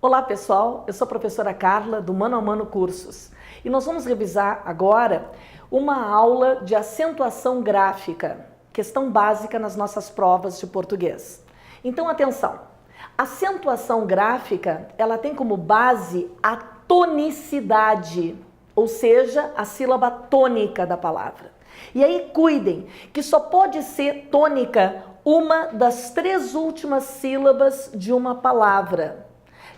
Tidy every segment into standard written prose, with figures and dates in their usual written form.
Olá pessoal, eu sou a professora Carla do Mano a Mano Cursos e nós vamos revisar agora uma aula de acentuação gráfica, questão básica nas nossas provas de português. Então atenção, acentuação gráfica ela tem como base a tonicidade, ou seja, a sílaba tônica da palavra. E aí cuidem que só pode ser tônica uma das 3 últimas sílabas de uma palavra.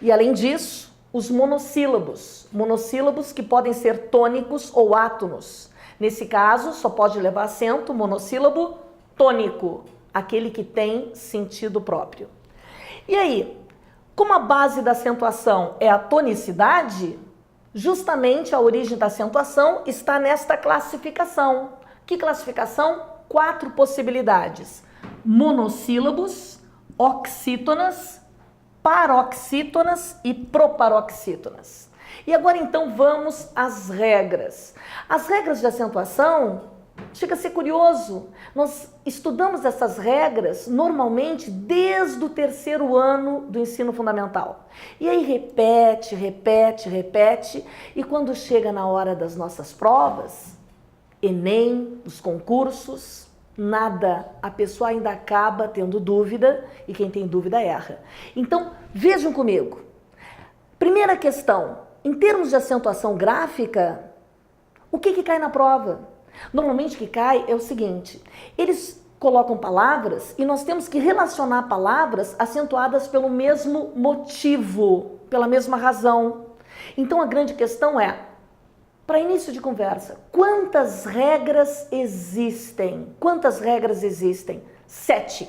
E além disso, os monossílabos que podem ser tônicos ou átonos. Nesse caso, só pode levar acento monossílabo tônico, aquele que tem sentido próprio. E aí, como a base da acentuação é a tonicidade, justamente a origem da acentuação está nesta classificação. Que classificação? 4 possibilidades: monossílabos, oxítonas, paroxítonas e proparoxítonas. E agora então vamos às regras. As regras de acentuação, chega a ser curioso, nós estudamos essas regras normalmente desde o 3º ano do ensino fundamental. E aí repete, e quando chega na hora das nossas provas, Enem, os concursos, nada, a pessoa ainda acaba tendo dúvida e quem tem dúvida erra. Então, vejam comigo. Primeira questão, em termos de acentuação gráfica, o que cai na prova? Normalmente o que cai é o seguinte, eles colocam palavras e nós temos que relacionar palavras acentuadas pelo mesmo motivo, pela mesma razão. Então a grande questão é, para início de conversa, quantas regras existem? Quantas regras existem? 7.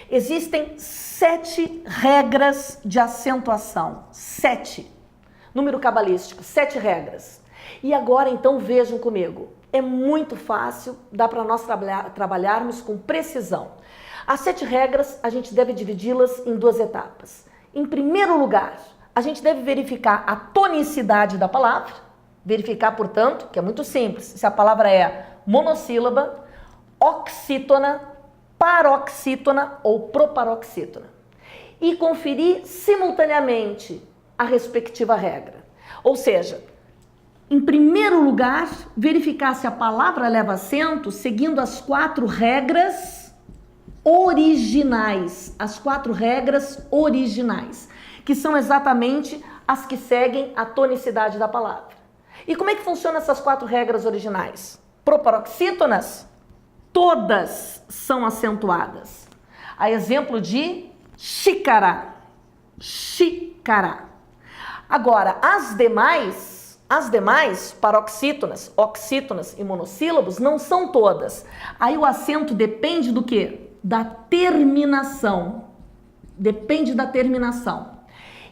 Existem 7 regras de acentuação. 7. Número cabalístico, 7 regras. E agora então vejam comigo. É muito fácil, dá para nós trabalharmos com precisão. As 7 regras a gente deve dividi-las em 2 etapas. Em primeiro lugar, a gente deve verificar a tonicidade da palavra. Verificar, portanto, que é muito simples, se a palavra é monossílaba, oxítona, paroxítona ou proparoxítona. E conferir simultaneamente a respectiva regra. Ou seja, em primeiro lugar, verificar se a palavra leva acento seguindo as 4 regras originais. As 4 regras originais, que são exatamente as que seguem a tonicidade da palavra. E como é que funcionam essas 4 regras originais? Proparoxítonas, todas são acentuadas. A exemplo de xícara, xícara. Agora, as demais, paroxítonas, oxítonas e monossílabos não são todas. Aí o acento depende do quê? Da terminação. Depende da terminação.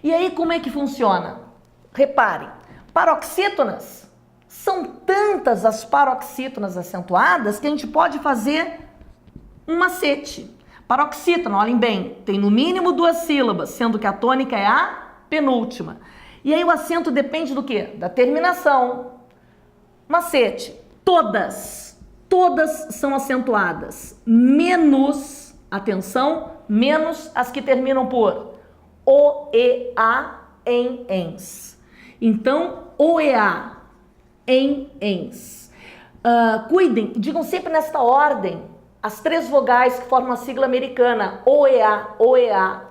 E aí como é que funciona? Reparem. Paroxítonas, são tantas as paroxítonas acentuadas que a gente pode fazer um macete. Paroxítona, olhem bem, tem no mínimo 2 sílabas, sendo que a tônica é a penúltima. E aí o acento depende do quê? Da terminação. Macete, todas são acentuadas, menos, atenção, menos as que terminam por o, e, a, em, ens. Então, OEA, em, ens. Cuidem, digam sempre nesta ordem, as 3 vogais que formam a sigla americana, OEA, OEA.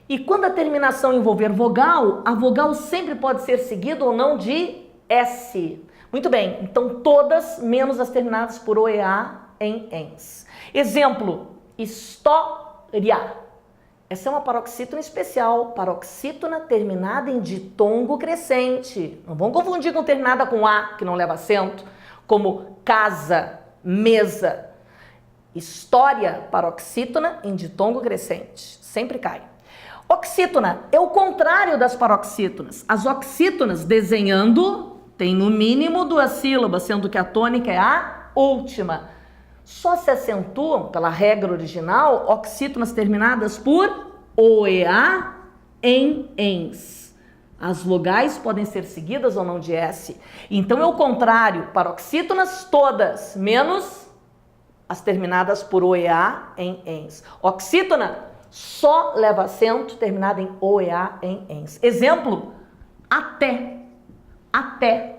E quando a terminação envolver vogal, a vogal sempre pode ser seguida ou não de S. Muito bem, então todas menos as terminadas por OEA, em, ens. Exemplo, história. Essa é uma paroxítona especial, paroxítona terminada em ditongo crescente. Não vão confundir com terminada com A, que não leva acento, como casa, mesa. História, paroxítona em ditongo crescente. Sempre cai. Oxítona é o contrário das paroxítonas. As oxítonas, desenhando, tem no mínimo 2 sílabas, sendo que a tônica é a última. Só se acentuam, pela regra original, oxítonas terminadas por OEA, em, ens. As vogais podem ser seguidas ou não de S. Então é o contrário, paroxítonas todas, menos as terminadas por OEA, em, ens. Oxítona, só leva acento terminado em o, ea, em, ens. Exemplo, até, até.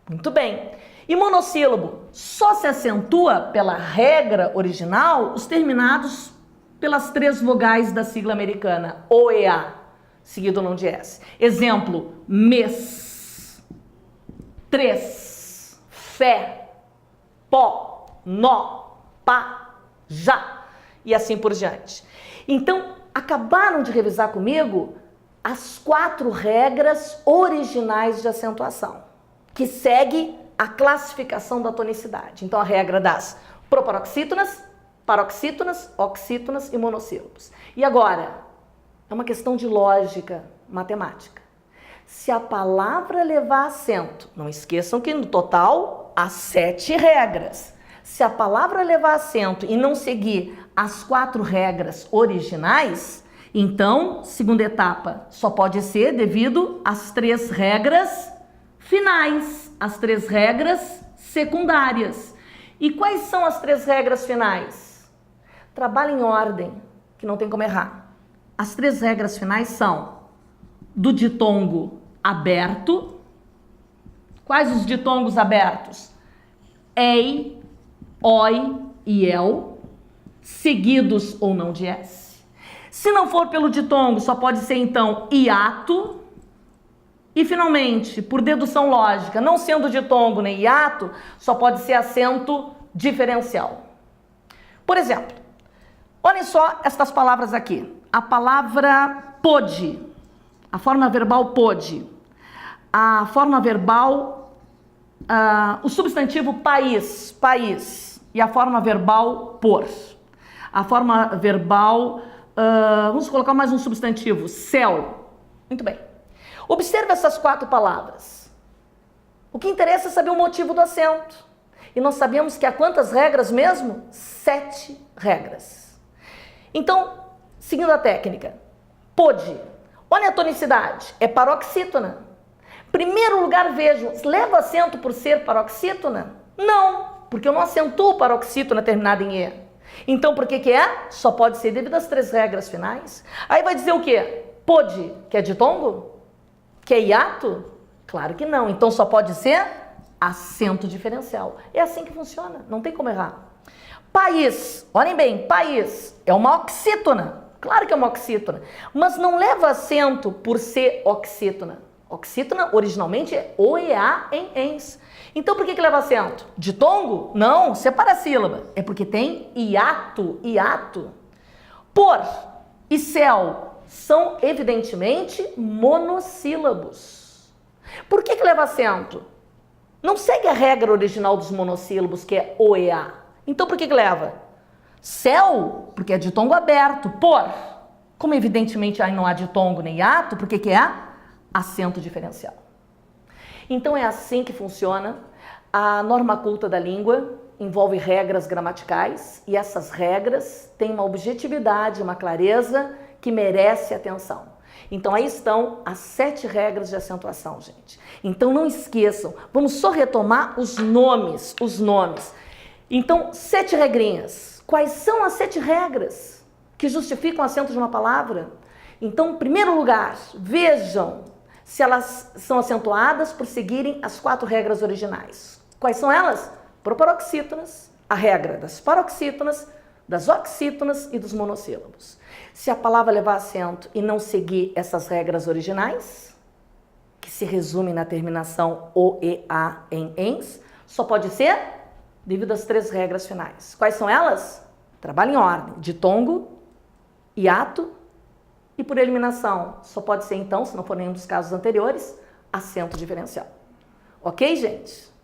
Muito bem. E monossílabo só se acentua pela regra original os terminados pelas 3 vogais da sigla americana, o, ea, seguido não de S. Exemplo, mês, 3, fé, pó, nó, pá, já, e assim por diante. Então, acabaram de revisar comigo as 4 regras originais de acentuação, que segue a classificação da tonicidade. Então, a regra das proparoxítonas, paroxítonas, oxítonas e monossílabos. E agora, é uma questão de lógica matemática. Se a palavra levar acento, não esqueçam que no total há 7 regras. Se a palavra levar acento e não seguir as 4 regras originais, então, segunda etapa só pode ser devido às 3 regras finais, as 3 regras secundárias. E quais são as 3 regras finais? Trabalhe em ordem, que não tem como errar. As 3 regras finais são do ditongo aberto. Quais os ditongos abertos? Ei, oi e el, seguidos ou não de S. Se não for pelo ditongo, só pode ser então hiato. E finalmente, por dedução lógica, não sendo ditongo nem hiato, só pode ser acento diferencial. Por exemplo, olhem só estas palavras aqui. A palavra pôde, a forma verbal pôde, a forma verbal, o substantivo país, país, e a forma verbal por. A forma verbal, vamos colocar mais um substantivo, céu. Muito bem. Observe essas 4 palavras. O que interessa é saber o motivo do acento. E nós sabemos que há quantas regras mesmo? 7 regras. Então, seguindo a técnica, pôde. Olha a tonicidade, é paroxítona. Primeiro lugar, vejo, leva acento por ser paroxítona? Não, porque eu não acentuo paroxítona terminada em E. Então, por que é? Só pode ser devido às 3 regras finais. Aí vai dizer o quê? Pôde, que é ditongo? Que é hiato? Claro que não. Então, só pode ser acento diferencial. É assim que funciona, não tem como errar. País, olhem bem, país é uma oxítona. Claro que é uma oxítona, mas não leva acento por ser oxítona. Oxítona originalmente é o, ea, em, ens. Então por que leva acento? Ditongo? Não, separa a sílaba. É porque tem hiato, hiato. Por e céu são evidentemente monossílabos. Por que leva acento? Não segue a regra original dos monossílabos, que é o, ea. Então por que leva? Céu, porque é ditongo aberto. Por, como evidentemente aí não há ditongo nem hiato, por que é? Acento diferencial. Então é assim que funciona. A norma culta da língua envolve regras gramaticais e essas regras têm uma objetividade, uma clareza que merece atenção. Então aí estão as 7 regras de acentuação, gente. Então não esqueçam, vamos só retomar os nomes, Então, 7 regrinhas. Quais são as 7 regras que justificam o acento de uma palavra? Então, em primeiro lugar, vejam se elas são acentuadas por seguirem as 4 regras originais. Quais são elas? Proparoxítonas, a regra das paroxítonas, das oxítonas e dos monossílabos. Se a palavra levar acento e não seguir essas regras originais, que se resume na terminação o, ea, em, ens, só pode ser devido às 3 regras finais. Quais são elas? Trabalho em ordem, ditongo, hiato e por eliminação. Só pode ser então, se não for nenhum dos casos anteriores, acento diferencial. Ok, gente?